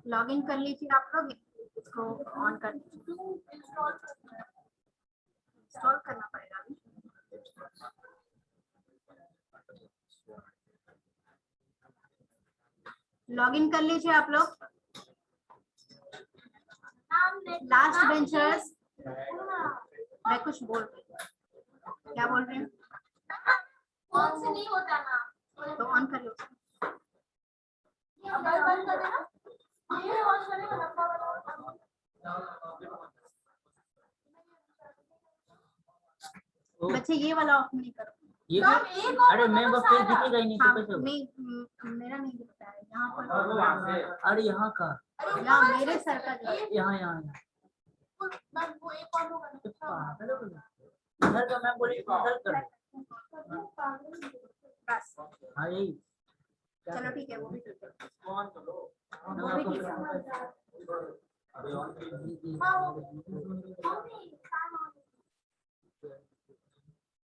Log in कर लीजिए आप लोग, इसको ऑन कर लीजिए। इंस्टॉल करना पड़ेगा अभी। लॉग इन कर लीजिए आप लोग। लास्ट बेंचर्स, मैं कुछ बोल रही हूँ, क्या बोल रही हूँ? फोन से नहीं होता ना, तो ऑन कर लो। बच्चे ये वाला ऑफ नहीं करो। ये अरे मैं वो पेज दिखेगा ही नहीं तो कैसे? नहीं मेरा नहीं दिखता है यहाँ पर। अरे यहाँ का, यहाँ मेरे सर का यहाँ इधर का मैं बोली इधर कर। बस हाँ यही। चलो ठीक है, वो भी ठीक है।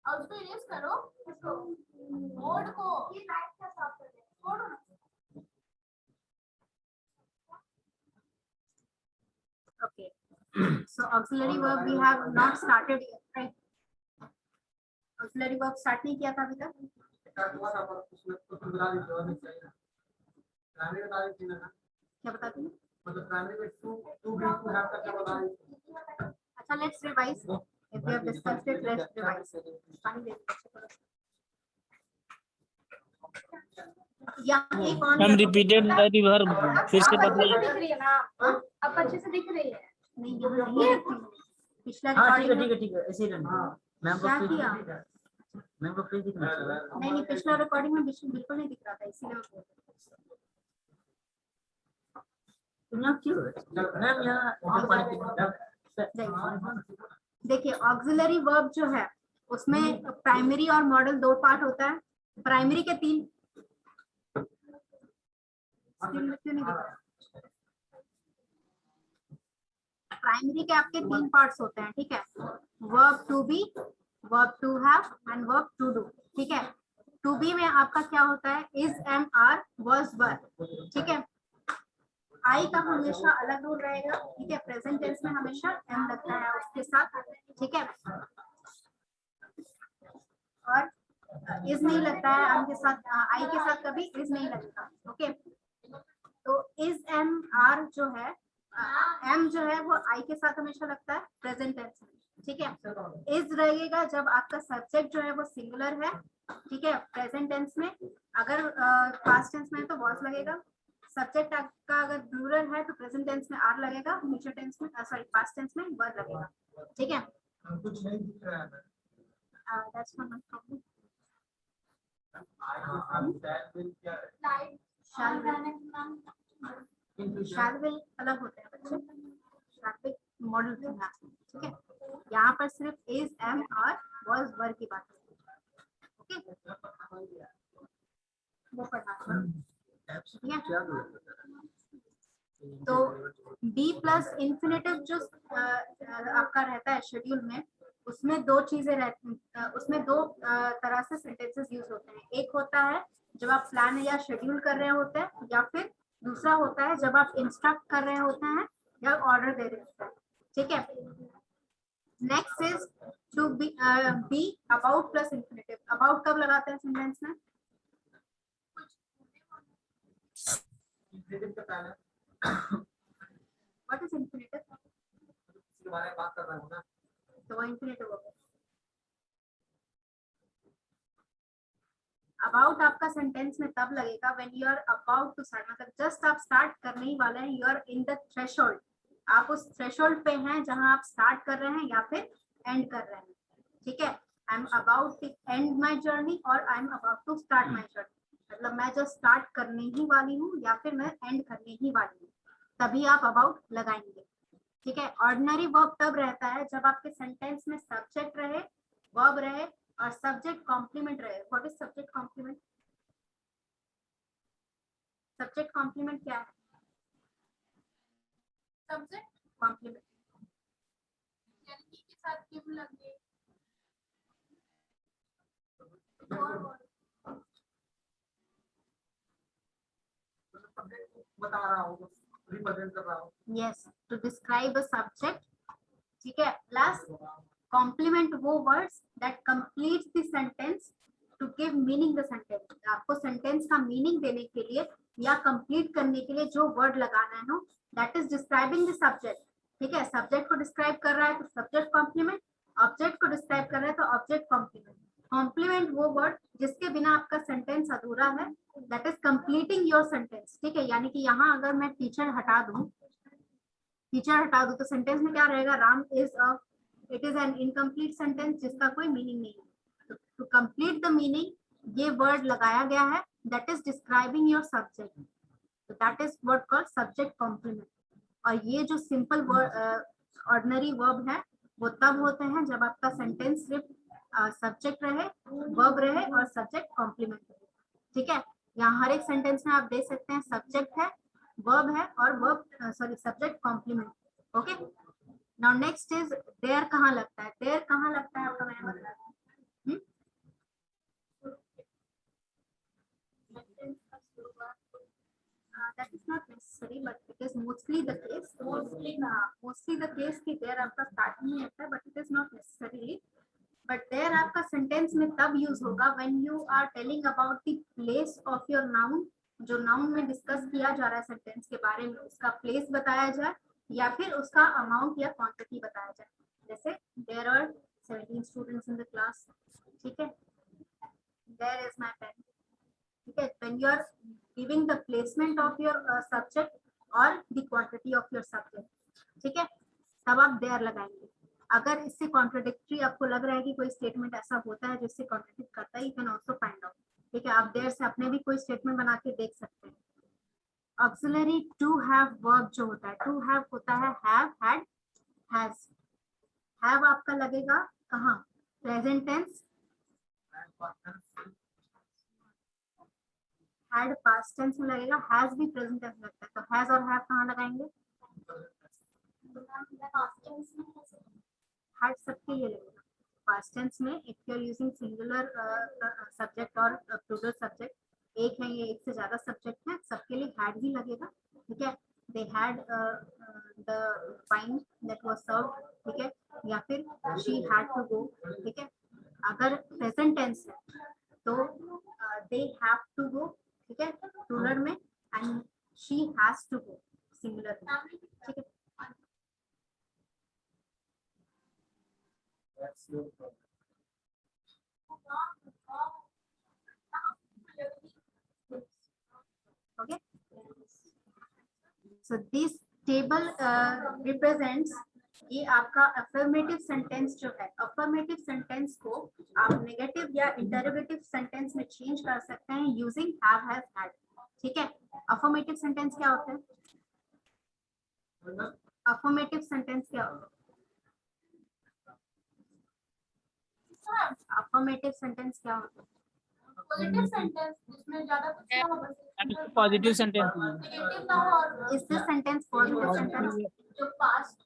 और उसको इरेज करो, इसको बोर्ड को, ये लाइट का साफ कर दे, छोड़ो ना। Okay, so auxiliary verb we have not started yet, right? Auxiliary verb start नहीं किया था अभी तक। क्या बता दूँ? अच्छा, let's revise. If we have discussed it, let's revise. हम रिपीटेड वर्ब फिर से बताइए। दिख रही है ना, अब अच्छे से दिख रही है। नहीं यहाँ नहीं दिख रही। पिछला ठीक है ऐसे ही रहना। मैम को फिर दिखना चाहिए। नहीं पिछला रिकॉर्डिंग में बिल्कुल नहीं दिख रहा था, इसीलिए मैं बोल रही हूँ। देखिए ऑक्सिलरी वर्ब जो है उसमें प्राइमरी और मॉडल दो पार्ट होता है। प्राइमरी के तीन, प्राइमरी के आपके तीन पार्ट्स होते हैं, ठीक है। Verb to be, verb to have and verb to do, ठीक है। टू बी में आपका क्या होता है, is, am, are, was, were, ठीक है। आई का हमेशा अलग रूल रहेगा, ठीक है। प्रेजेंट टेंस में हमेशा एम लगता है उसके साथ, ठीक है। और इज नहीं लगता है एम के साथ, आई के साथ कभी इज नहीं लगता, ओके। तो इज, एम, आर जो है, एम जो है वो आई के साथ हमेशा लगता है प्रेजेंट टेंस में, ठीक है। इज रहेगा जब आपका सब्जेक्ट जो है वो सिंगुलर है, ठीक है, प्रेजेंट टेंस में। अगर पास्ट टेंस में है तो वॉज लगेगा। सब्जेक्ट का अगर प्लूरल है तो प्रेजेंट टेंस में आर लगेगा, फ्यूचर टेंस में सॉरी पास्ट टेंस में वर लगेगा, ठीक है। कुछ नहीं दिख रहा है। That's not my problem. Shell will अलग होते हैं बच्चे, शैल विल मॉडल होना, ठीक है। यहाँ पर सिर्फ इज, एम, आर, वाज, वर की बात है, ओके। वो पढ़ना है, ठीक है। तो बी प्लस इंफिनिटिव जो आपका रहता है शेड्यूल में, उसमें दो चीजें रहती हैं, उसमें दो तरह से सेंटेंसेस यूज होते हैं। एक होता है जब आप प्लान या शेड्यूल कर रहे होते हैं, या फिर दूसरा होता है जब आप इंस्ट्रक्ट कर रहे होते हैं या ऑर्डर दे रहे होते हैं, ठीक है। Next is to be, be about plus infinitive. About कब लगाते हैं सेंटेंस में? What is infinitive? इसके बारे में बात कर रहा हूं ना, तो वो इंफिनिटिव हो गया। अबाउट आपका सेंटेंस में तब लगेगा when you are about to start, मतलब जस्ट आप स्टार्ट करने ही वाले हैं, you are in the threshold. आप उस थ्रेशोल्ड पे हैं जहां आप स्टार्ट कर रहे हैं या फिर एंड कर रहे हैं, ठीक है। I am about to end my journey और I am about to start my journey, मतलब मैं जो स्टार्ट करने ही वाली हूँ या फिर मैं एंड करने ही वाली हूँ, तभी आप अबाउट लगाएंगे, ठीक है। ऑर्डिनरी वर्ब तब रहता है जब आपके सेंटेंस में सब्जेक्ट रहे, वर्ब रहे और सब्जेक्ट कॉम्प्लीमेंट रहे। What is subject complement? Subject complement क्या है? सब्जेक्ट कॉम्प्लीमेंट यानी कि के साथ किम लगे बता रहा हूँ रिप्रेजेंट कर रहा हूँ। Yes, to describe a subject, ठीक है। प्लस कॉम्प्लीमेंट वो words that complete the sentence to give meaning the sentence. आपको सेंटेंस का मीनिंग देने के लिए या कंप्लीट करने के लिए जो वर्ड लगाना है that is describing the subject, ठीक है। सब्जेक्ट को डिस्क्राइब कर रहा है तो सब्जेक्ट कॉम्प्लीमेंट, ऑब्जेक्ट को डिस्क्राइब कर रहा है तो ऑब्जेक्ट कॉम्प्लीमेंट। कॉम्प्लीमेंट वो वर्ड जिसके बिना आपका सेंटेंस अधूरा है, that is completing your sentence, ठीक है। यानी कि यहाँ अगर मैं टीचर हटा दूं तो सेंटेंस में क्या रहेगा, Ram is a, it is an incomplete sentence जिसका कोई मीनिंग नहीं है। टू कंप्लीट द मीनिंग ये वर्ड लगाया गया है, that is describing your subject, तो that is what called subject complement. और ये जो सिंपल ऑर्डिनरी वर्ब है वो तब होते हैं जब आपका सेंटेंस सिर्फ सब्जेक्ट रहे, वर्ब रहे और सब्जेक्ट कॉम्प्लीमेंट रहे, ठीक है। यहाँ हर एक सेंटेंस में आप देख सकते हैं सब्जेक्ट है, वर्ब है और verb subject complement, okay. Now next is there कहाँ लगता है, देयर कहाँ लगता है आपका, मैंने बताया that is not necessary but it is mostly the case, mostly the case कि there आपका starting में लगता है but it is not necessarily, but there आपका sentence में तब use होगा when you are telling about the place of your noun, जो noun में discuss किया जा रहा है sentence के बारे में उसका place बताया जाए या फिर उसका amount या quantity बताया जाए। जैसे there are 17 students in the class, ठीक है, there is my pen, ठीक है। when you are giving the placement of your subject or the quantity of your subject, ठीक है, तब आप there लगाएंगे। अगर इससे कॉन्ट्रोडिक्टरी आपको लग रहा है कि कोई स्टेटमेंट ऐसा होता है जिससे कॉन्ट्रोडिक्ट करता है, you can also find out, ठीक है। आप देयर से अपने भी कोई स्टेटमेंट बना के देख सकते हैं। ऑक्सिलरी टू हैव वर्ब जो होता है, टू हैव होता है हैव, हैड, हैज। हैव आपका लगेगा कहाँ, present tense, had past tense में लगेगा, हैज भी प्रेजेंट टेंस लगता है, तो हैज और हैव कहाँ लगाएंगे, हैड सबके लिए लगेगा। पास्ट टेंस में if you are using singular subject और प्लूरल सब्जेक्ट, एक है ये एक से ज्यादा सब्जेक्ट है, सबके लिए हैड ही लगेगा, ठीक है। They had the wine that was served, ठीक है, या फिर शी हैड टू गो, ठीक है। अगर प्रेजेंट टेंस है तो दे हैव टू गो, ठीक है, प्लूरल में, and she has to go singular में, ठीक है। Okay, so this table represents, ये आपका अफर्मेटिव सेंटेंस जो है, अफर्मेटिव सेंटेंस को आप नेगेटिव या इंटरोगेटिव सेंटेंस में चेंज कर सकते हैं यूजिंग हैव, हैज, हैड, ठीक है। अफर्मेटिव सेंटेंस क्या होता है, अफर्मेटिव सेंटेंस क्या होता है, अफर्मेटिव सेंटेंस क्या होता है, पॉजिटिव सेंटेंस जिसमें ज्यादा कुछ ना हो, बस पॉजिटिव सेंटेंस नेगेटिव ना हो, और is this sentence positive sentence, जो past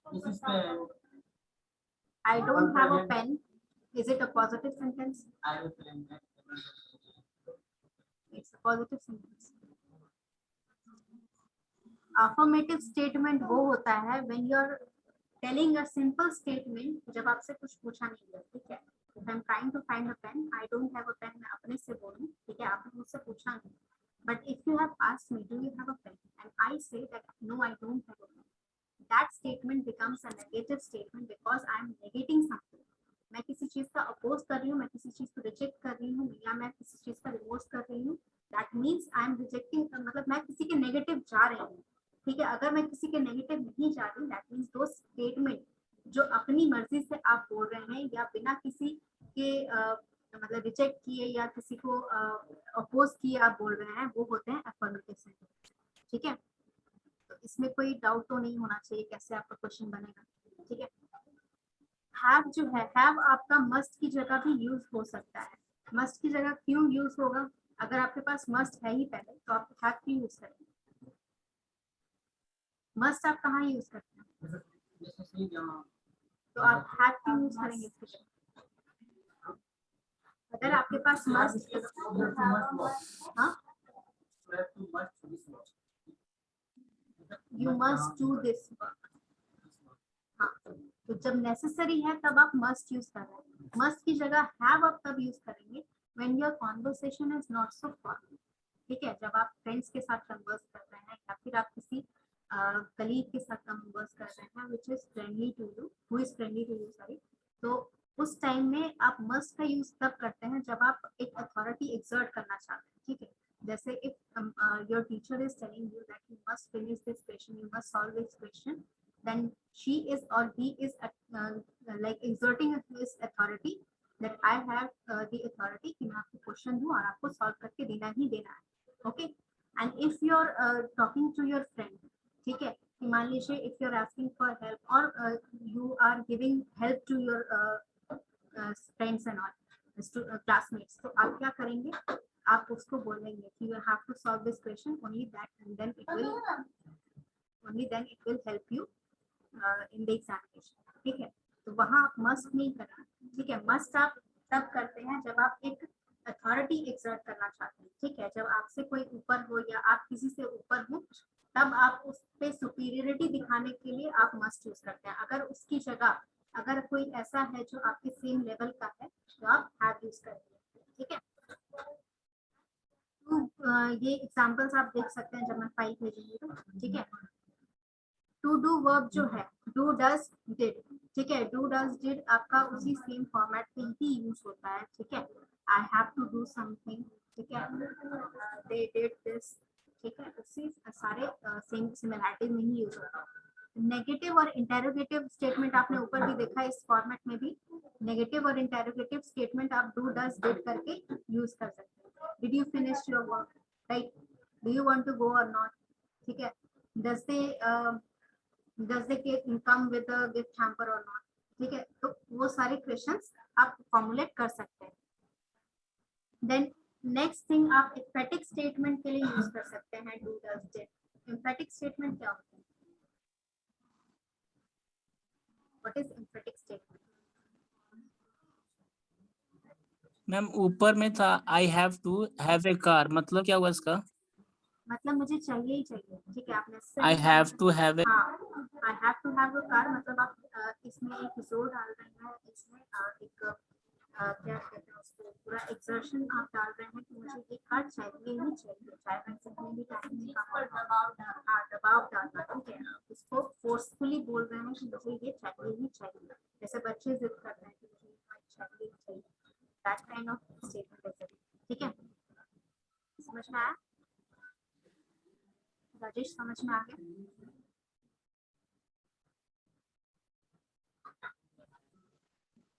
I don't have a pen, is it a positive sentence, it's a positive sentence। affirmative statement वो होता है when you are telling a simple statement, जब आपसे कुछ पूछा नहीं गया, ठीक है। If I'm trying to find a pen, I don't have a pen, मैं अपने से बोलूं, ठीक है, आपने मुझसे पूछा नहीं, but if you have asked me do you have a pen and I say that no I don't have a pen, that statement becomes a negative statement because I am negating something। मैं किसी चीज का oppose कर रही हूँ, मैं किसी चीज को रिजेक्ट कर रही हूँ या मैं किसी चीज का रिवोर्स कर रही हूँ, that means I am rejecting, मतलब मैं किसी के नेगेटिव जा रही हूँ, ठीक है। अगर मैं किसी के नेगेटिव नहीं जा रही, दैट मीन्स दो स्टेटमेंट जो अपनी मर्जी से आप बोल रहे हैं या बिना किसी के मतलब रिजेक्ट किए या किसी को अपोज किए आप बोल रहे हैं, वो होते हैं अफर्मेटिव सेंटेंस, ठीक है। तो इसमें कोई डाउट तो नहीं होना चाहिए कैसे आपका क्वेश्चन बनेगा, ठीक है। हैव जो है, हैव आपका मस्ट की जगह भी यूज हो सकता है। मस्ट की जगह क्यों यूज होगा, अगर आपके पास मस्ट है ही पहले तो आप हैव क्यों यूज करेंगे, मस्ट आप कहाँ यूज करते हैं, तो आप हैव क्यों यूज करेंगे इसकी जगह, अगर आपके पास मस्ट, हाँ you must do this work. हाँ, तो जब नेसेसरी है तब आप मस्ट यूज कर रहे हैं। मस्ट की जगह हैव आप तब यूज करेंगे when your conversation is not so formal. ठीक है, जब आप फ्रेंड्स के साथ कन्वर्स कर रहे हैं या फिर आप किसी कलीग के साथ कन्वर्स कर रहे हैं which is friendly to you, who is friendly to you, sorry, तो उस टाइम में आप मस्ट का यूज तब करते हैं जब आप एक अथॉरिटी एक्सर्ट करना चाहते हैं। ठीक है, जैसे if your teacher is telling you that you must finish this question, you must solve this question, then she is or he is like exerting his authority that I have the authority कि मैं आपको question दूं और आपको solve करके देना ही देना है। Okay, and if you are talking to your friend, ठीक है, कि मान लीजिए if you are asking for help और you are giving help to your friends and all classmates, तो आप क्या करेंगे, आप उसको बोलेंगे कि you have to solve this question, only that and then it will help you in the examination। ठीक है, तो वहां आप मस्ट नहीं करना। ठीक है, मस्ट आप तब करते हैं जब आप एक अथॉरिटी एक्सर्ट करना चाहते हैं। ठीक है, जब आपसे कोई ऊपर हो या आप किसी से ऊपर हो तब आप उस पे सुपीरियरिटी दिखाने के लिए आप मस्ट यूज करते हैं। अगर उसकी जगह अगर कोई ऐसा है जो आपके सेम लेवल का है तो आप हैव यूज करेंगे। ठीक है, तो ये एग्जांपल्स आप देख सकते हैं जब मैं फाइल भेजूंगी तो। ठीक है, टू डू वर्ब जो है डू डज डिड, ठीक है, डू डज डिड आपका उसी सेम फॉर्मेट पे ही यूज होता है। ठीक है, I have to do something, ठीक है, दे डिड दिस, ठीक है, उसी सारे सेम सिमिलरिटी में ही यूज होता है। नेगेटिव और इंटेरोगेटिव स्टेटमेंट आपने ऊपर भी देखा, इस फॉर्मेट में भी नेगेटिव और इंटेरोगेटिव स्टेटमेंट आप डू डज डिड करके यूज कर सकते हैं। Did you finish your work, right, do you want to go or not, ठीक है, does they come with a gift hamper or not, ठीक है, तो वो सारे क्वेश्चंस आप फॉर्मुलेट कर सकते हैं। देन नेक्स्ट थिंग आप एम्फेटिक स्टेटमेंट के लिए यूज कर सकते हैं do does did. Emphatic statement क्या होता है, what is emphatic statement? Ma'am ऊपर में था I have to have a car, मतलब क्या हुआ इसका? मतलब मुझे चाहिए ही चाहिए। ठीक है, आपने I have to have a, हाँ, I have to have a car मतलब आप इसमें एक जोर डाल रहे हैं, इसमें एक क्या कहते हैं उसको, पूरा एक्सर्शन आप डाल रहे हैं कि मुझे ये कार चाहिए ही चाहिए, चाहे मैं कितने भी टाइम में दबाव डालना। ठीक है, उसको फोर्सफुली बोल रहे हैं कि मुझे ये चाहिए ही चाहिए, जैसे बच्चे जिद कर रहे हैं कि मुझे चाहिए ही चाहिए, दैट काइंड ऑफ स्टेटमेंट। ठीक है, समझ में आया राजेश, समझ में आ गया?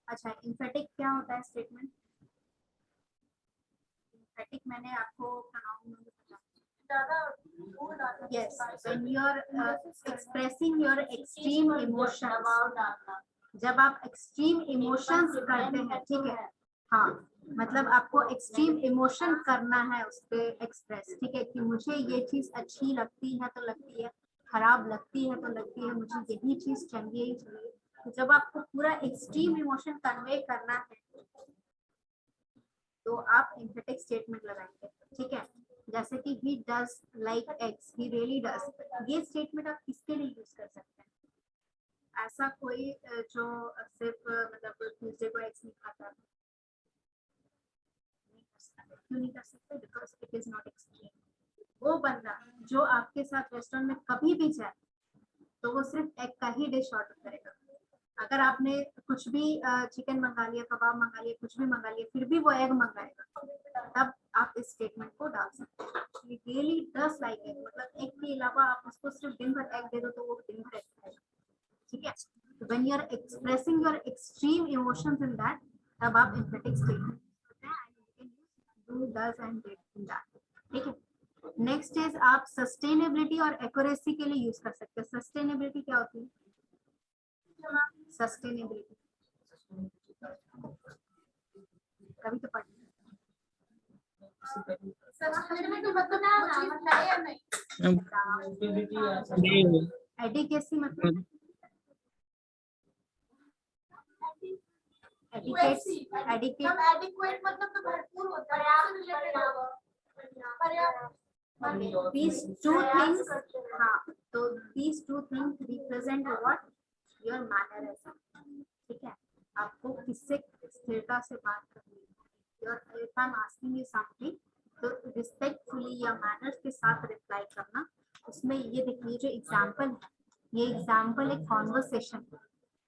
अच्छा, एम्फेटिक क्या होता है स्टेटमेंट? एम्फेटिक मैंने आपको प्रोनाउन में बताया। Yes, when you are expressing your extreme emotions, जब आप एक्सट्रीम इमोशंस करते हैं, ठीक है, हाँ, मतलब आपको एक्सट्रीम इमोशन करना है उस पे एक्सप्रेस। ठीक है, कि मुझे ये चीज अच्छी लगती है तो लगती है, खराब लगती है तो लगती है, मुझे यही चीज चाहिए ही चाहिए। तो जब आपको पूरा एक्सट्रीम इमोशन कन्वे करना है तो आप एम्फेटिक स्टेटमेंट लगाएंगे। ठीक है, जैसे कि he does like eggs, he really does, ये स्टेटमेंट आप किसके लिए यूज कर सकते हैं? ऐसा कोई जो सिर्फ मतलब ट्यूसडे को एग्स नहीं खाता, क्यों नहीं कर सकते? Because it is not extreme. वो बंदा जो आपके साथ रेस्टोरेंट में कभी भी जाए तो वो सिर्फ एग का ही डिश ऑर्डर करेगा। अगर आपने कुछ भी चिकन मंगा लिया, कबाब मंगा लिया, कुछ भी मंगा लिया, फिर भी वो एग मंगाएगा, तब आप इस स्टेटमेंट को डाल सकते हैं। ये रियली डज लाइक एग, मतलब एग के अलावा आप उसको सिर्फ दिन भर एग दे दो तो वो दिन भर एग खाएगा। ठीक है, तो when you are expressing your extreme emotions in that, तब आप एम्फेटिक स्टेटमेंट करते हैं and you can use do does and did in that. ठीक है, नेक्स्ट इज आप सस्टेनेबिलिटी और एक्यूरेसी के लिए यूज कर सकते हैं। सस्टेनेबिलिटी क्या होती है? सस्टेनेबिलिटी कभी तो पढ़ एडिकेसी मतलब एडिक्वेट मतलब तो भरपूर होता है, these two things, हाँ, तो these two things represent what? Your mannerism. ठीक है, आपको किससे स्थिरता से बात करनी है. Your if I'm asking you something, तो रिस्पेक्टफुली या मैनर्स के साथ रिप्लाई करना. उसमें ये देखिए जो एग्जाम्पल है, ये एग्जाम्पल एक कॉन्वर्सेशन है.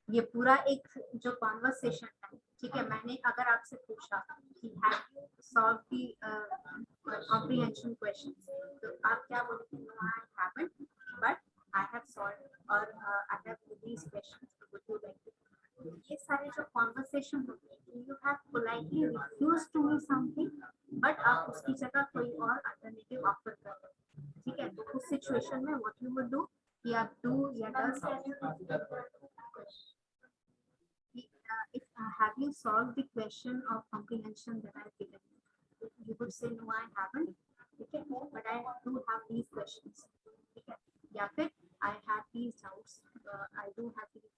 ये पूरा एक जो कॉन्वर्सेशन है, ठीक है. मैंने अगर आपसे पूछा कि have you solve the comprehension questions, तो आप क्या बोलोगे? No I haven't, but I have solved और I have these questions, would you like to. ये सारे जो कॉन्वर्सेशन होते हैं, you have politely refuse to me something, but आप उसकी जगह कोई और अल्टरनेटिव ऑफर कर रहे हैं. ठीक है, तो उस सिचुएशन में व्हाट यू वुड डू, कि आप डू या does. If have you solved the question of comprehension that I've given you? You would say no, I haven't. Okay, but I do have these questions. Okay, या फिर I have these doubts. I do have these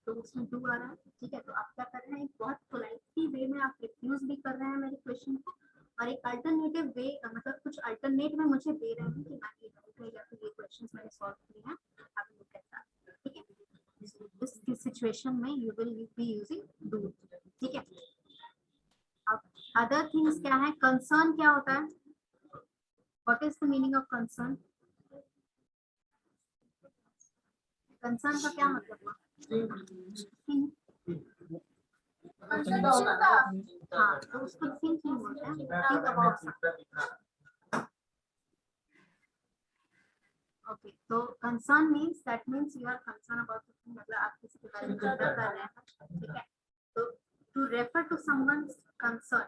तो उसमें do आ रहा है. ठीक है, तो आप क्या कर रहे हैं? एक बहुत पोलाइटली वे में आप रिफ्यूज भी कर रहे हैं मेरे क्वेश्चन को, और एक अल्टरनेटिव वे मतलब कुछ अल्टरनेट में मुझे दे रहे हैं कि मैं ये डाउट है या फिर ये क्वेश्चंस मैंने सॉल्व किए हैं. आप लुक एट दैट. ठीक है, इस सिचुएशन में you will be using do. ठीक है, अब अदर थिंग्स क्या है? कंसर्न क्या होता है? What is the meaning of concern? Concern का क्या मतलब हुआ? हाँ, तो उसको थिंकिंग बोलते हैं. Think about. ओके, तो concern means you are concern about something, मतलब आप किसी के बारे में चिंता कर रहे हैं. ठीक है, तो to refer to someone's concern,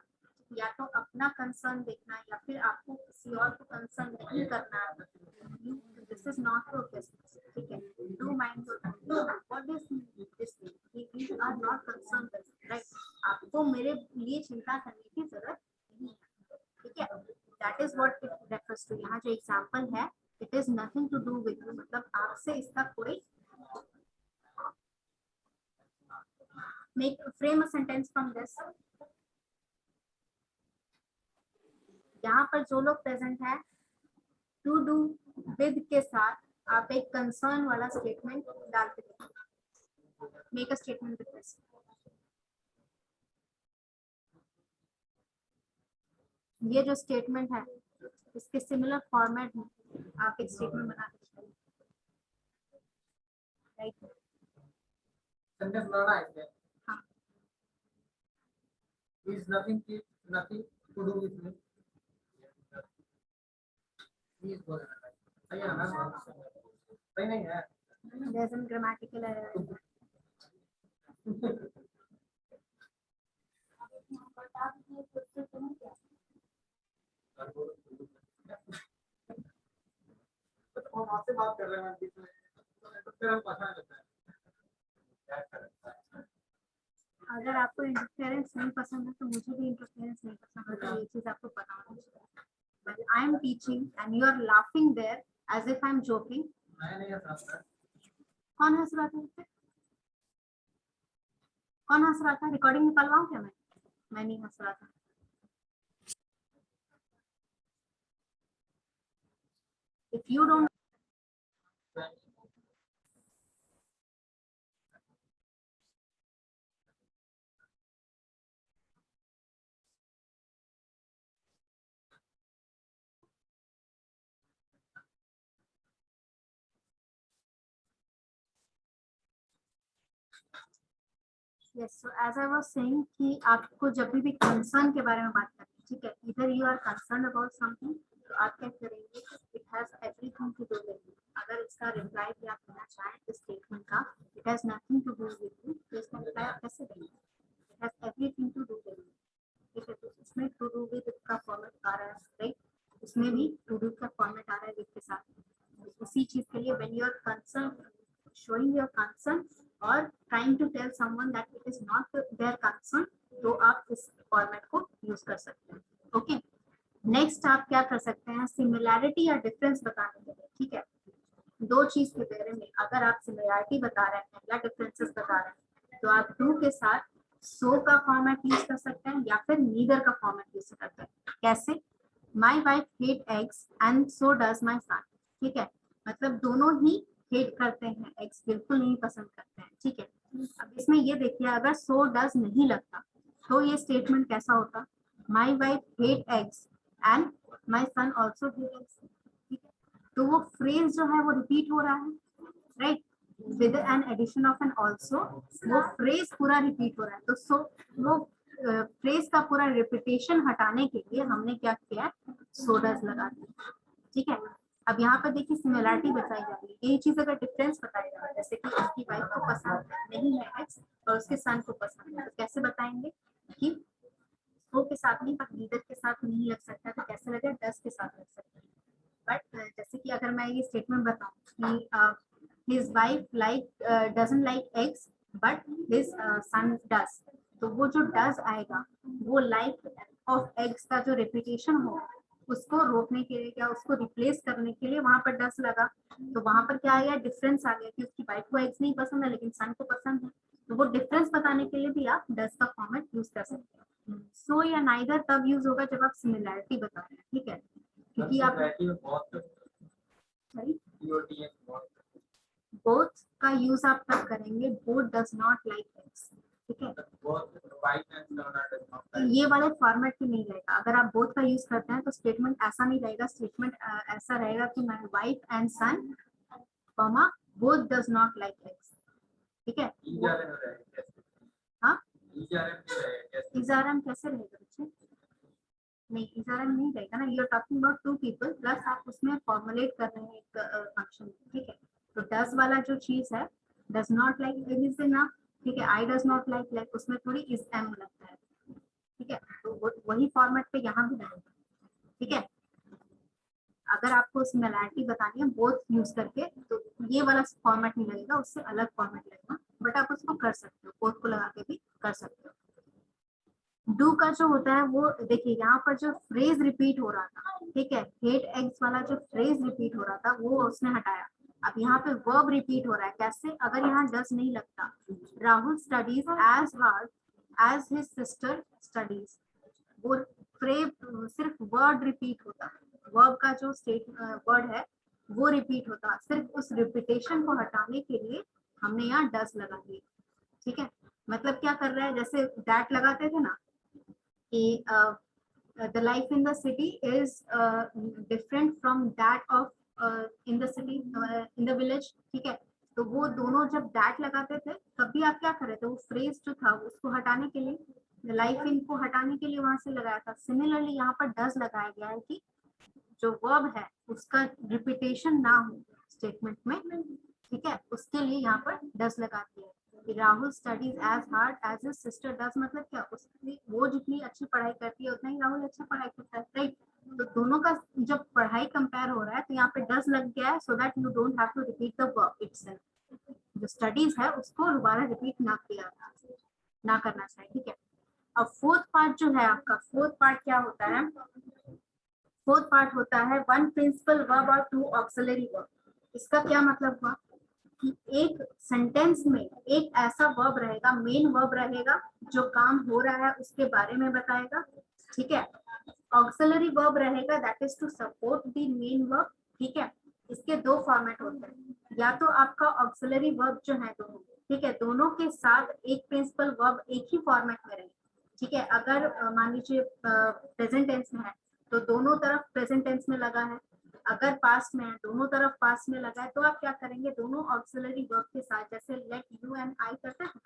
या तो अपना कंसर्न देखना या फिर आपको किसी और को कंसर्न नहीं करना है. This is not your business. ठीक है, do mind what is this, you are not concern, right? आपको मेरे लिए चिंता करने की जरूरत नहीं है. ठीक है, that is what it refers to. यहाँ जो एग्जांपल है, it is nothing to do with you, मतलब आपसे इसका कोई. make frame a sentence from this. यहाँ पर जो लोग प्रेजेंट है, टू डू विद के साथ आप एक कंसर्न वाला स्टेटमेंट डाल सकते हैं. Make a statement with this. ये जो स्टेटमेंट है, इसके सिमिलर फॉर्मेट में आप एक स्टेटमेंट बना सकते हैं. राइट, सेंटेंस बनाना है इसमें. हाँ. Is nothing to do with me. Is बोलना है. सही है ना? सही नहीं है. there's some grammatical error. हम आपसे बात कर रहे हैं बीच में, तो फिर हम पता लगता है क्या करें. अगर आपको इंटरफेरेंस नहीं पसंद है, तो मुझे भी इंटरफेरेंस नहीं पसंद है. तो ये चीज आपको पता होना चाहिए. But I am teaching and you are laughing there as if I am joking. मैं नहीं हंस रहा. कौन हंस रहा था? कौन हंस रहा था? रिकॉर्डिंग निकलवाऊं क्या? मैं नहीं हंस रहा था. If you don't yes, so as I was saying कि आपको जब भी कंसर्न के बारे में बात करनी है, ठीक है, इधर you are concern about something, तो आप क्या करेंगे? It has everything to do with you. अगर इसका रिप्लाई भी आप देना चाहें इस स्टेटमेंट का, it has nothing to do with you, तो इसका रिप्लाई आप कैसे देंगे? It has everything to do with you. ठीक है, तो इसमें टू डू विद का फॉर्मेट आ रहा है, राइट? इसमें भी टू डू का फॉर्मेट आ रहा है विद के साथ. उसी चीज के लिए when you are concern, showing your concern or trying to tell someone that it is not their concern, तो आप इस फॉर्मेट को यूज कर सकते हैं. ओके, नेक्स्ट आप क्या कर सकते हैं? सिमिलैरिटी या डिफरेंस बताने के लिए. ठीक है, दो चीज के बारे में अगर आप सिमिलैरिटी बता रहे हैं या डिफरेंसेस बता रहे हैं, तो आप डू के साथ सो का फॉर्मेट यूज कर सकते हैं या फिर नीदर का फॉर्मेट यूज कर सकते हैं. कैसे? My wife hate eggs and so does my son. ठीक है, मतलब दोनों ही हेट करते हैं, एग्स बिल्कुल नहीं पसंद करते हैं, ठीक है। अब इसमें ये देखिए, अगर सो डज नहीं लगता तो ये स्टेटमेंट कैसा होता, my wife hate eggs and my son also hate eggs, ठीक है। तो वो फ्रेज जो है वो रिपीट हो रहा है, right, with an addition of an also, वो फ्रेज पूरा रिपीट हो रहा है। तो सो वो फ्रेज का पूरा रिपीटेशन हटाने के लिए हमने क्या किया, सो डज लगा दिया, ठीक है। अब यहाँ पर देखिए सिमिलरिटी बताई जा रही है, यही चीज अगर डिफरेंस बताया जा रहा है, जैसे कि उसकी वाइफ को पसंद नहीं है एक्स और उसके सन को पसंद है, तो कैसे बताएंगे कि वो के साथ नहीं, पर नीदर के साथ नहीं लग सकता, तो कैसे लगे, डस के साथ लग सकता है। बट जैसे कि अगर मैं ये स्टेटमेंट बताऊं कि his wife doesn't like eggs but his son does, तो वो जो डज आएगा वो लाइक ऑफ एग्स का जो रिपीटेशन होगा उसको रोकने के लिए या उसको रिप्लेस करने के लिए वहां पर डस लगा, तो वहां पर क्या आ गया, डिफरेंस आ गया कि उसकी वाइफ को एग्स नहीं पसंद है लेकिन सन को पसंद है, तो वो डिफरेंस बताने के लिए भी आप डस का फॉर्मेट यूज कर सकते हो। सो या नाइदर तब यूज होगा जब आप सिमिलैरिटी बता रहे हैं, ठीक है, क्योंकि आप बोथ का यूज आप तब करेंगे, both does not like eggs, ठीक है। ये वाले फॉर्मेट में नहीं रहेगा, अगर आप बोथ का यूज करते हैं तो स्टेटमेंट ऐसा नहीं रहेगा, स्टेटमेंट ऐसा रहेगा कि my wife and son comma both does not like eggs, ठीक है। हाँ, इजारम कैसे रहेगा बच्चे, नहीं इजारम नहीं रहेगा ना, you are talking about two people plus आप उसमें फॉर्मुलेट कर रहे हैं एक फंक्शन, ठीक है। तो डज वाला जो चीज है, डज नॉट लाइक इज ना, ठीक है, I does not like, like उसमें थोड़ी इज एम लगता है, ठीक है, तो वही फॉर्मेट पे यहाँ भी रहेगा, ठीक है। अगर आपको सिमिलैरिटी बतानी है बोथ यूज करके तो ये वाला फॉर्मेट नहीं लगेगा, उससे अलग फॉर्मेट लगेगा, बट आप उसको कर सकते हो, बोथ को लगा के भी कर सकते हो। डू का जो होता है वो देखिए, यहाँ पर जो फ्रेज रिपीट हो रहा था, ठीक है, हेट एग्स वाला जो फ्रेज रिपीट हो रहा था वो उसने हटाया, अब यहाँ पे वर्ब रिपीट हो रहा है, कैसे, अगर यहाँ डस नहीं लगता, Rahul studies as hard as his sister studies, वो फ्रेज सिर्फ वर्ड रिपीट होता, वर्ब का जो स्टेट वर्ड है वो रिपीट होता, सिर्फ उस रिपीटेशन को हटाने के लिए हमने यहाँ डस लगा दिया, ठीक है। मतलब क्या कर रहा है, जैसे दैट लगाते थे ना कि the life in the city is different from that of in the city in the village, ठीक है। तो वो दोनों जब दैट लगाते थे तब भी आप क्या कर रहे थे, वो फ्रेज जो था उसको हटाने के लिए, लाइफ इन को हटाने के लिए वहां से लगाया था। सिमिलरली यहाँ पर डज लगाया गया है कि जो वर्ब है उसका रिपीटेशन ना हो स्टेटमेंट में, ठीक है, उसके लिए यहाँ पर डज लगा दिया है। Rahul studies as hard as his sister does, मतलब क्या, उसकी वो जितनी अच्छी पढ़ाई करती है उतना ही राहुल अच्छा पढ़ाई करता है, राइट। तो दोनों का जब पढ़ाई कंपेयर हो रहा है तो यहाँ पे डज लग गया है, so that you don't have to repeat the verb itself, जो स्टडीज है उसको दोबारा रिपीट ना करना चाहिए, ठीक है। अब फोर्थ पार्ट जो है आपका, फोर्थ पार्ट क्या होता है, फोर्थ पार्ट होता है वन प्रिंसिपल वर्ब और टू ऑक्सिलरी वर्ब। इसका क्या मतलब हुआ कि एक सेंटेंस में एक ऐसा वर्ब रहेगा, मेन वर्ब रहेगा जो काम हो रहा है उसके बारे में बताएगा, ठीक है। ऑक्सिलरी वर्ब रहेगा that is to support the main verb, ठीक है। इसके दो फॉर्मेट होते हैं, या तो आपका ऑक्सिलरी वर्ब जो है दोनों, ठीक है, दोनों के साथ एक प्रिंसिपल वर्ब एक ही फॉर्मेट में रहेगा, ठीक है। अगर मान लीजिए प्रेजेंट टेंस में है तो दोनों तरफ प्रेजेंट टेंस में लगा है, अगर पास्ट में है दोनों तरफ पास्ट में लगा है, तो आप क्या करेंगे, दोनों ऑक्सिलरी वर्ब के साथ, जैसे लेट यू एंड आई करते हैं,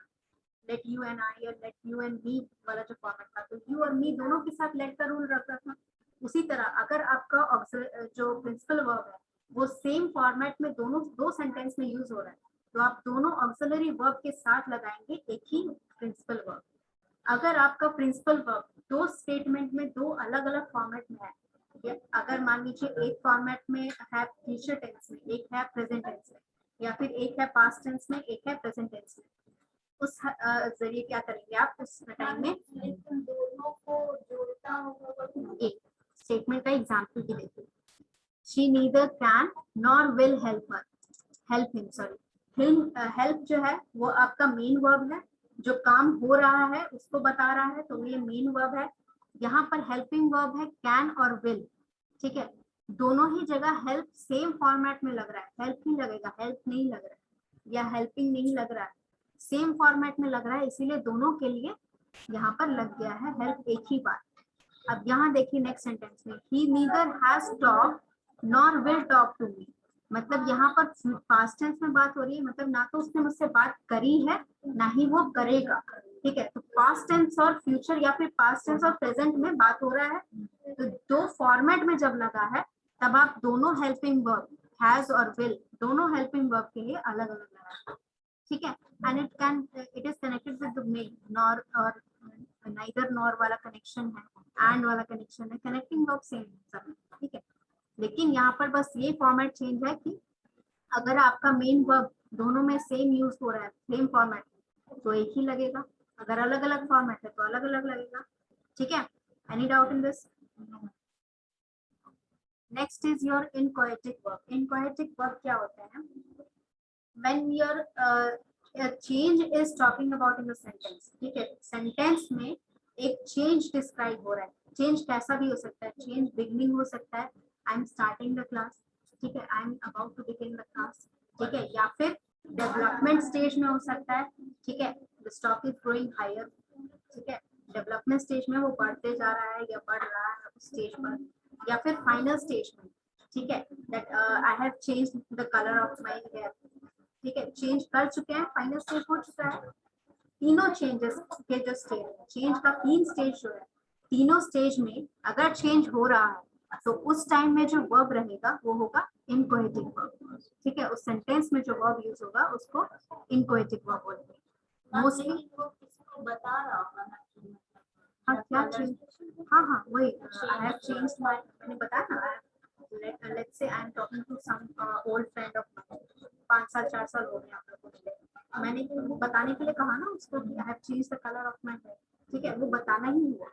लेट यू एंड आई या लेट यू एंड मी वाला जो फॉर्मेट था, तो यू और मी दोनों के साथ लेट का रूल रहता था। उसी तरह अगर आपका जो प्रिंसिपल वर्ब है वो सेम फॉर्मेट में दोनों दो सेंटेंस में यूज हो रहा है, तो आप दोनों ऑक्सिलरी वर्ब के साथ लगाएंगे एक ही प्रिंसिपल वर्ब। अगर आपका प्रिंसिपल वर्ब दो स्टेटमेंट में दो अलग अलग फॉर्मेट में है, अगर मान लीजिए एक फॉर्मेट में है फ्यूचर टेंस में, एक है प्रेजेंट टेंस में, या फिर एक है पास्ट टेंस में, एक है प्रेजेंट टेंस में, उस जरिए क्या करेंगे आप उस टाइम में दोनों को जोड़ता होगा, एक स्टेटमेंट का एग्जांपल भी देखिए, she neither can nor will help him, sorry help जो है वो आपका मेन वर्ब है, जो काम हो रहा है उसको बता रहा है, तो ये मेन वर्ब है। यहाँ पर हेल्पिंग वर्ब है कैन और विल, ठीक है। दोनों ही जगह हेल्प सेम फॉर्मेट में लग रहा है, हेल्प ही लगेगा, हेल्प नहीं लग रहा है या हेल्पिंग नहीं लग रहा है, सेम फॉर्मेट में लग रहा है, इसीलिए दोनों के लिए यहाँ पर लग गया है हेल्प एक ही बार। अब यहाँ देखिए नेक्स्ट सेंटेंस में, he neither has talked nor will talk to me, मतलब यहाँ पर पास्ट टेंस में बात हो रही है, मतलब ना तो उसने मुझसे बात करी है ना ही वो करेगा। ठीक है, तो पास्ट टेंस और फ्यूचर या फिर पास्ट टेंस और प्रेजेंट में बात हो रहा है, तो दो फॉर्मेट में जब लगा है तब आप दोनों हेल्पिंग वर्ब हैज और विल दोनों हेल्पिंग वर्ब के लिए अलग अलग लगा। ठीक है, and it is connected with the main nor और नाइदर नॉर वाला कनेक्शन है, एंड वाला कनेक्शन है, कनेक्टिंग वर्ब सेम सब। ठीक है, लेकिन यहाँ पर बस ये फॉर्मेट चेंज है कि अगर आपका मेन वर्ब दोनों में सेम यूज हो रहा है, सेम फॉर्मेट तो एक ही लगेगा, अगर अलग अलग फॉर्मेट है तो अलग अलग लगेगा। ठीक है, any doubt in this? Next is your inchoative verb. Inchoative verb क्या होता है? When your change is talking about in the sentence. ठीक है, सेंटेंस में एक चेंज डिस्क्राइब हो रहा है, चेंज कैसा भी हो सकता है, चेंज बिगनिंग हो सकता है, I am starting the class, ठीक है, I am about to begin the class, ठीक है, या फिर डेवलपमेंट स्टेज में हो सकता है, ठीक है, the stock is growing higher, ठीक है, डेवलपमेंट स्टेज में वो बढ़ते जा रहा है या बढ़ रहा है उस स्टेज पर, या फिर फाइनल स्टेज में, ठीक है, that I have changed the colour of my hair, ठीक है, चेंज कर चुके हैं, फाइनल स्टेज हो चुका है। तीनों चेंजेस के जो स्टेज, चेंज का 3 स्टेज जो है, तीनों स्टेज में अगर चेंज हो रहा है तो उस टाइम में जो वर्ब रहेगा वो होगा इनकोहेटिव वर्ब। ठीक है, उस सेंटेंस में जो वर्ब यूज होगा उसको इनकोहेटिव वर्ब बोलते हैं मोस्टली। बता रहा होगा ना। हाँ क्या चेंज, हाँ वही आई हैव चेंज्ड माय, मैंने बताया ना, let's say I am talking to some old friend of mine, 5 साल 4 साल हो गए आप लोगों को, मैंने बताने के लिए कहा ना उसको कि I have changed the colour of my hair, ठीक है, वो बताना ही हुआ।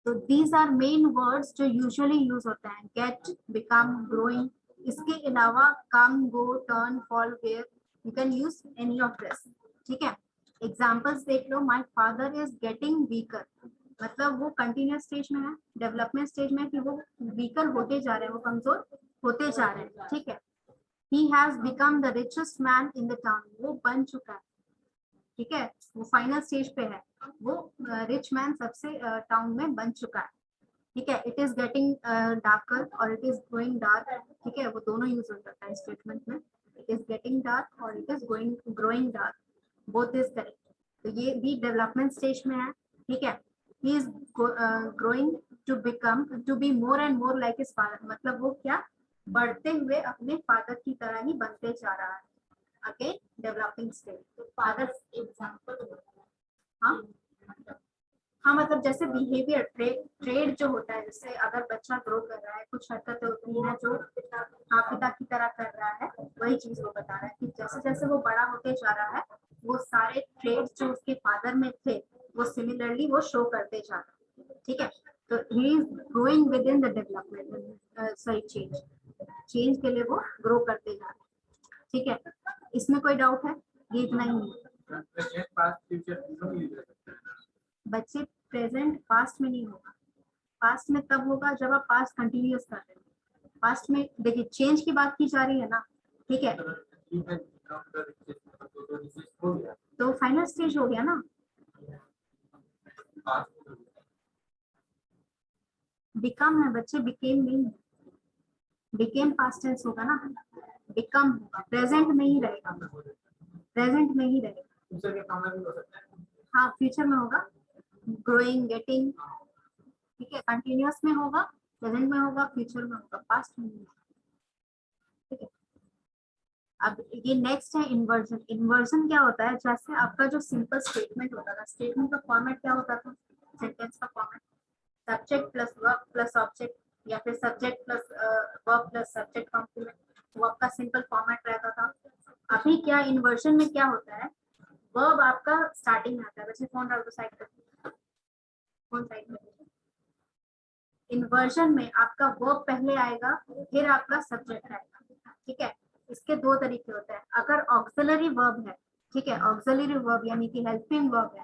तो दीज आर मेन वर्ड्स जो यूजुअली यूज होता है, गेट, बिकम, ग्रोइंग। इसके अलावा come, go, turn, fall, where, you can use any of this. ठीक है, एग्जांपल्स देख लो, my father is getting weaker, मतलब वो कंटिन्यूअस स्टेज में है, डेवलपमेंट स्टेज में कि वो वीकर होते जा रहे हैं, वो कमजोर होते जा रहे हैं। ठीक है, he has become the richest man in the town, वो बन चुका है। ठीक है, वो फाइनल स्टेज पे है, वो रिच मैन सबसे टाउन में बन चुका है। ठीक है, इट इज गेटिंग डार्कर और इट इज गोइंग डार्क, ठीक है, वो दोनों यूज हो सकता है स्टेटमेंट में, इट इज गेटिंग डार्क और it is going growing dark, both is correct. तो ये भी डेवलपमेंट स्टेज में है। ठीक है, he is growing to become, to be more and more like his father, मतलब वो क्या बढ़ते हुए अपने फादर की तरह ही बनते जा रहा है। Again developing stage. अगर एग्जांपल हाँ मतलब जैसे बिहेवियर, ट्रेड जो होता है, जैसे अगर बच्चा ग्रो कर रहा है, कुछ हरकतें होती हैं जो पिता की तरह कर रहा है, वही चीज वो बता रहा है कि जैसे जैसे वो बड़ा होते जा रहा है वो सारे ट्रेड्स जो उसके फादर में थे वो सिमिलरली वो शो करते जा रहा है। ठीक है, तो ही is growing with in the development, sorry change के लिए वो ग्रो करते जा रहे हैं। ठीक है, इसमें कोई डाउट है? ये इतना ही है। बच्चे प्रेजेंट पास्ट में नहीं होगा, पास्ट में तब होगा जब आप पास्ट कंटिन्यूअस कर रहे हैं। पास्ट में देखिए चेंज की बात की जा रही है ना, ठीक है, तो फाइनल स्टेज हो गया ना। बिकम है बच्चे, बिकेम नहीं, बिकेम पास्ट टेंस होगा ना, बिकम होगा, प्रेजेंट में ही रहेगा, प्रेजेंट में ही रहेगा। हाँ फ्यूचर में होगा, ग्रोइंग, गेटिंग, ठीक है, कंटिन्यूअस में होगा, प्रेजेंट में होगा, फ्यूचर में होगा, पास्ट में नहीं। ठीक है, अब ये नेक्स्ट है इन्वर्जन। इन्वर्जन क्या होता है? जैसे आपका जो सिंपल स्टेटमेंट होता था, स्टेटमेंट का फॉर्मेट क्या होता था, सेंटेंस का format subject plus verb plus object, या फिर subject plus verb plus subject complement, वो आपका सिंपल फॉर्मेट रहता था। अभी क्या इन्वर्जन में क्या होता है, वर्ब आपका स्टार्टिंग में आता है। वैसे फोन डाल दो साइड पर, फोन साइड में। इन्वर्जन में आपका वर्ब पहले आएगा फिर आपका सब्जेक्ट आएगा। ठीक है, इसके 2 तरीके होते हैं। अगर ऑक्सिलरी वर्ब है, ठीक है, ऑक्सिलरी वर्ब यानी कि हेल्पिंग वर्ब है,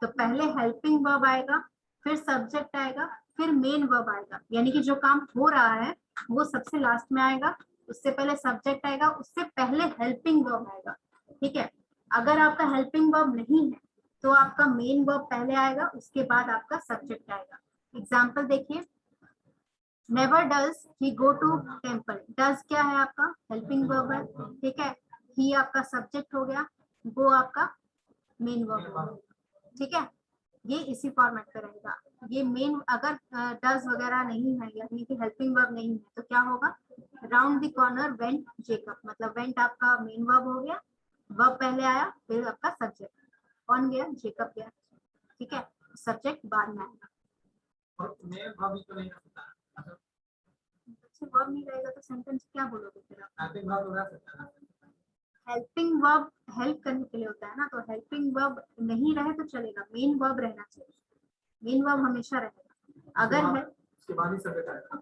तो पहले हेल्पिंग वर्ब आएगा, फिर सब्जेक्ट आएगा, फिर मेन वर्ब आएगा, यानी कि जो काम हो रहा है वो सबसे लास्ट में आएगा, उससे पहले सब्जेक्ट आएगा, उससे पहले हेल्पिंग वर्ब आएगा। ठीक है, अगर आपका हेल्पिंग वर्ब नहीं है तो आपका मेन वर्ब पहले आएगा, उसके बाद आपका सब्जेक्ट आएगा। एग्जाम्पल देखिए, never does he go to temple. Does क्या है आपका हेल्पिंग वर्ब है, ठीक है, ही आपका सब्जेक्ट हो गया, गो आपका मेन वर्ब हो गया। ठीक है, ये इसी फॉर्मेट पे रहेगा। ये मेन अगर डज वगैरह नहीं है यानी कि हेल्पिंग वर्ब नहीं है तो क्या होगा, round the corner went Jacob, मतलब वेंट आपका मेन वर्ब हो गया, वर्ब पहले आया फिर आपका सब्जेक्ट, कौन गया, जेकब गया। ठीक है, सब्जेक्ट बाद में आएगा। और मैं भाभी तो नहीं सकता, वर्ब नहीं रहेगा तो सेंटेंस क्या बोलोगे फिर आप? हेल्पिंग वर्ब हो सकता है। हेल्पिंग वर्ब हेल्प करने के लिए होता है ना, तो हेल्पिंग वर्ब नहीं रहे तो चलेगा, मेन वर्ब रहना चाहिए, मेन वर्ब हमेशा रहेगा। अगर है उसके बाद ही सब्जेक्ट आएगा।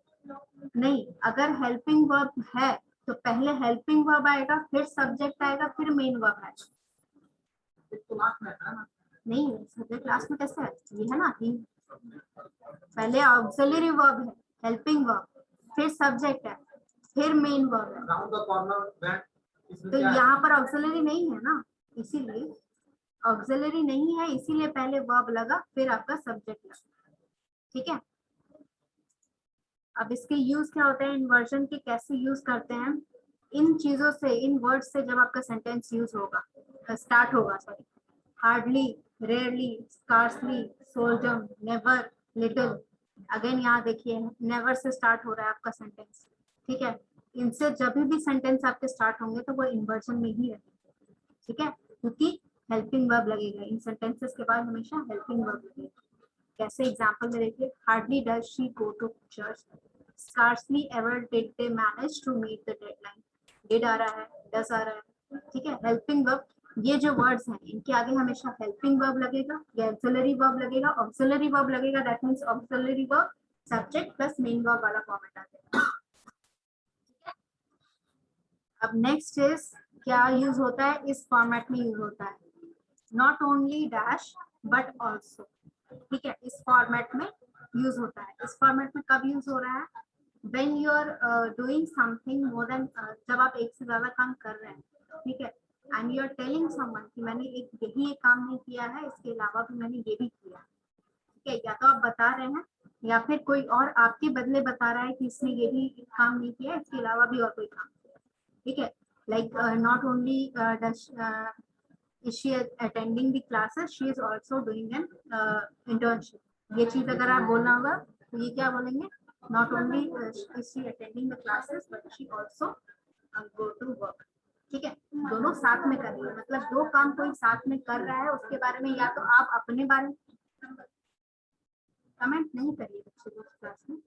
नहीं, अगर हेल्पिंग वर्ब है तो पहले हेल्पिंग वर्ब आएगा, फिर सब्जेक्ट आएगा, फिर मेन वर्ब आएगा। तो लास्ट में है ना, नहीं, सब्जेक्ट लास्ट में कैसे है, ये है ना, ही पहले ऑक्सिलरी वर्ब है, हेल्पिंग वर्ब, फिर सब्जेक्ट है, फिर मेन वर्ब है। राउंड द कॉर्नर वेंट, इसमें तो क्या है? यहाँ पर ऑक्सिलरी नहीं है ना, इसीलिए ऑक्सिलरी नहीं है, इसीलिए पहले वर्ब लगा फिर आपका सब्जेक्ट लगा। ठीक है, अब इसके यूज क्या होते हैं, इन्वर्जन के कैसे यूज करते हैं, इन चीजों से, इन वर्ड्स से जब आपका सेंटेंस यूज होगा, स्टार्ट होगा, sorry, hardly, rarely, scarcely, seldom, never, little. Again यहाँ देखिए नेवर से स्टार्ट हो रहा है आपका सेंटेंस। ठीक है, इनसे जब भी सेंटेंस आपके स्टार्ट होंगे तो वो इन्वर्जन में ही रहेंगे। ठीक है, क्योंकि हेल्पिंग वर्ब लगेगा, इन सेंटेंसेस के बाद हमेशा हेल्पिंग वर्ब लगेगा। कैसे, एग्जांपल में देखिए, hardly does she go to church, scarcely ever did they manage to meet the deadline. Did आ रहा है, डज आ रहा है। ठीक है, हेल्पिंग वर्ब, ये जो वर्ड्स हैं इनके आगे हमेशा हेल्पिंग वर्ब लगेगा या ऑक्सिलरी वर्ब लगेगा। ऑक्सिलरी वर्ब लगेगा that means auxiliary verb subject plus main verb वाला फॉर्मेट आ जाएगा। अब नेक्स्ट इज क्या यूज होता है, इस फॉर्मेट में यूज होता है, not only dash but also. ठीक है, इस फॉर्मेट में यूज होता है। इस फॉर्मेट में कब यूज हो रहा है, when you are doing something more than, जब आप एक से ज्यादा काम कर रहे हैं। ठीक है, and you are telling someone कि मैंने यही एक काम नहीं किया है, इसके अलावा भी मैंने ये भी किया। ठीक है, या तो आप बता रहे हैं या फिर कोई और आपके बदले बता रहा है कि इसने ये भी काम नहीं किया, इसके अलावा भी और कोई काम किया। ठीक है, like not only is she attending the classes, she is also doing an internship। ये चीज अगर आप बोलना होगा तो ये क्या बोलेंगे, not only is she attending the classes but she also go to work। ठीक है, दोनों साथ में कर रही है, मतलब दो काम कोई साथ में कर रहा है, उसके बारे में या तो आप अपने बारे में कमेंट नहीं करिए बच्चे को क्लास में,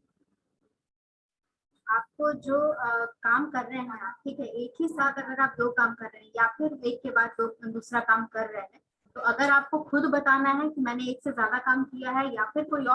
आपको जो काम कर रहे हैं आप, ठीक है, एक ही साथ अगर आप दो काम कर रहे हैं या फिर एक के बाद दूसरा काम कर रहे हैं, तो अगर आपको खुद बताना है कि मैंने एक से ज्यादा काम किया है या फिर कोई और